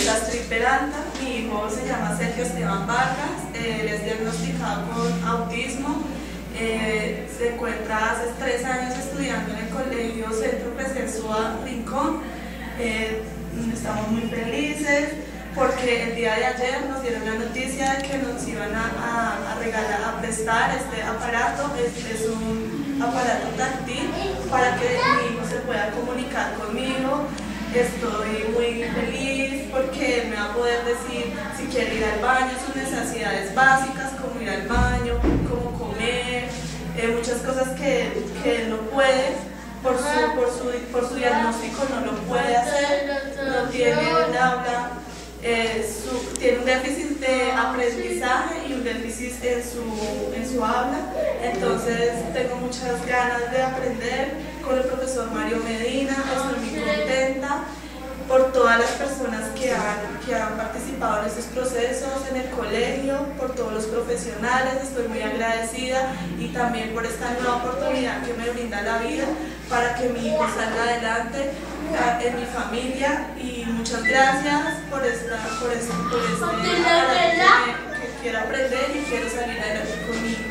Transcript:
Astrid Peralta. Mi hijo se llama Sergio Esteban Vargas, él es diagnosticado con autismo, se encuentra hace 3 años estudiando en el Colegio Centro Pesensúa Rincón. Estamos muy felices porque el día de ayer nos dieron la noticia de que nos iban a regalar, a prestar este aparato. Este es un aparato táctil para que mi hijo se pueda comunicar conmigo. Estoy muy feliz porque él me va a poder decir si quiere ir al baño, sus necesidades básicas, como ir al baño, cómo comer, muchas cosas que él no puede, por su diagnóstico no lo puede hacer, no tiene un habla, tiene un déficit de aprendizaje y un déficit en su habla. Entonces tengo muchas ganas de aprender con el profesor Mario Medina. Estoy muy contenta por todas las personas que han participado en estos procesos en el colegio, por todos los profesionales. Estoy muy agradecida y también por esta nueva oportunidad que me brinda la vida para que mi hijo salga adelante en mi familia. Y muchas gracias por este aparato que quiero aprender y quiero salir adelante con mi hijo.